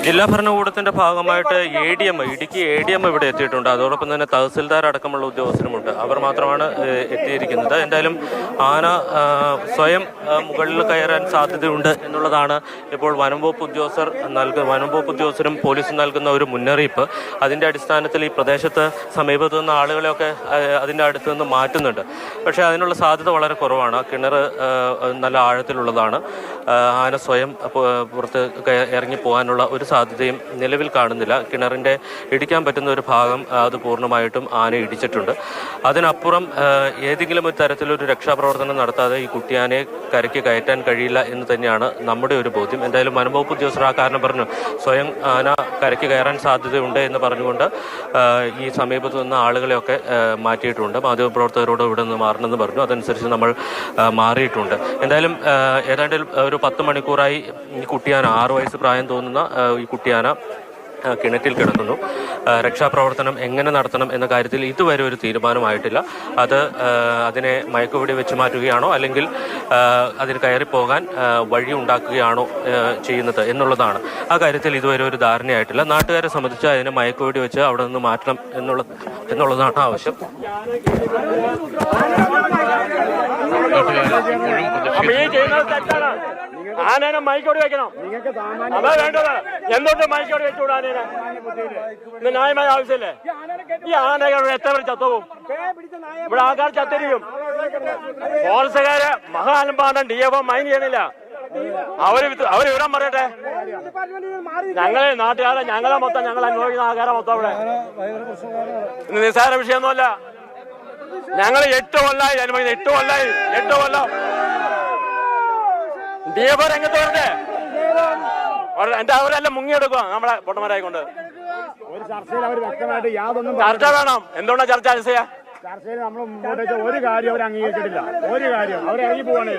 ജില്ലാ ഭരണകൂടത്തിന്റെ ഭാഗമായിട്ട് ഇടുക്കി ADM ഇവിടെ എത്തിയിട്ടുണ്ട്. അതോടൊപ്പം തന്നെ തഹസിൽദാർ അടക്കമുള്ള ഉദ്യോഗസ്ഥരുമുണ്ട്. അവർ മാത്രമാണ് എത്തിയിരിക്കുന്നത്. എന്തായാലും ആന സ്വയം മുകളിൽ കയറാൻ സാധ്യതയുണ്ട് എന്നുള്ളതാണ് ഇപ്പോൾ വനംവകുപ്പ് ഉദ്യോഗസ്ഥരും പോലീസും നൽകുന്ന ഒരു മുന്നറിയിപ്പ്. അതിൻ്റെ അടിസ്ഥാനത്തിൽ ഈ പ്രദേശത്ത് സമീപത്തു നിന്ന് ആളുകളെയൊക്കെ അതിൻ്റെ അടുത്ത് നിന്ന് മാറ്റുന്നുണ്ട്. പക്ഷേ അതിനുള്ള സാധ്യത വളരെ കുറവാണ്. കിണർ നല്ല ആഴത്തിലുള്ളതാണ്. ആന സ്വയം പുറത്ത് ഇറങ്ങി പോകാനുള്ള ഒരു സാധ്യതയും നിലവിൽ കാണുന്നില്ല. കിണറിൻ്റെ ഇടിക്കാൻ പറ്റുന്ന ഒരു ഭാഗം അത് പൂർണ്ണമായിട്ടും ആന ഇടിച്ചിട്ടുണ്ട്. അതിനപ്പുറം ഏതെങ്കിലും ഒരു തരത്തിലൊരു രക്ഷാപ്രവർത്തനം നടത്താതെ ഈ കുട്ടിയാനയെ കരയ്ക്ക് കയറ്റാൻ കഴിയില്ല എന്ന് തന്നെയാണ് നമ്മുടെ ഒരു ബോധ്യം. എന്തായാലും വനംവകുപ്പ് ഉദ്യോഗസ്ഥർ ആ കാരണം പറഞ്ഞു. സ്വയം ആന കരയ്ക്ക് കയറാൻ സാധ്യതയുണ്ട് എന്ന് പറഞ്ഞുകൊണ്ട് ഈ സമീപത്ത് നിന്ന് ആളുകളെയൊക്കെ മാറ്റിയിട്ടുണ്ട്. മാധ്യമപ്രവർത്തകരോട് ഇവിടെ നിന്ന് മാറണമെന്ന് പറഞ്ഞു. അതനുസരിച്ച് നമ്മൾ മാറിയിട്ടുണ്ട്. എന്തായാലും ഏതാണ്ട് ഒരു 10 മണിക്കൂറായി ഈ കുട്ടിയാന 6 വയസ്സ് പ്രായം തോന്നുന്ന ഈ കുട്ടിയാന കിണറ്റിൽ കിടക്കുന്നു. രക്ഷാപ്രവർത്തനം എങ്ങനെ നടത്തണം എന്ന കാര്യത്തിൽ ഇതുവരെ ഒരു തീരുമാനമായിട്ടില്ല. അതിനെ മയക്കുവെടി വെച്ച് മാറ്റുകയാണോ അല്ലെങ്കിൽ അതിന് കയറിപ്പോകാൻ വഴി ഉണ്ടാക്കുകയാണോ ചെയ്യുന്നത് എന്നുള്ളതാണ്. ആ കാര്യത്തിൽ ഇതുവരെ ഒരു ധാരണയായിട്ടില്ല. നാട്ടുകാരെ സംബന്ധിച്ച് അതിനെ മയക്കുവെടി വെച്ച് അവിടെ നിന്ന് മാറ്റണം എന്നുള്ളതാണ് ആവശ്യം. ആനേനെ മൈക്കോടി വെക്കണം. അതാ വേണ്ടത്. എന്തുകൊണ്ട് മൈക്കോടി വെച്ചുകൂടാ? ആനേനെ ഇത് ന്യായമായ ആവശ്യമല്ലേ? ഈ ആനകൾ എത്ര പേർ ചത്തവും? ഇവിടെ ആൾക്കാർ ചത്തിരിക്കും. ഫോറസ്റ്റുകാര് മഹാലമ്പാണ്ടം DFO മൈൻ ചെയ്യുന്നില്ല. അവര് വിവരം പറയട്ടെ. നാട്ടുകാരെ ഞങ്ങൾ അനുഭവിക്കുന്ന ആൾക്കാരെ മൊത്തം ഇവിടെ നിസ്സാര വിഷയമൊന്നുമല്ല. ഞങ്ങൾ 8 കൊല്ലായി അനുഭവിക്കുന്നത്. 8 കൊല്ലം DFO രംഗത്ത് വരട്ടെ. എന്റെ അവരെല്ലാം മുങ്ങിയെടുക്കുക നമ്മളെ പൊട്ടന്മാരായിക്കൊണ്ട്. ചർച്ച വേണം. എന്തുകൊണ്ടാണ് ചർച്ച ചെയ്യാ? ചർച്ചയിൽ നമ്മൾ മുമ്പോട്ട് വെച്ച ഒരു കാര്യം അവർ അംഗീകരിച്ചിട്ടില്ല. ഒരു കാര്യം അവർ ഇറങ്ങി പോവാണ്.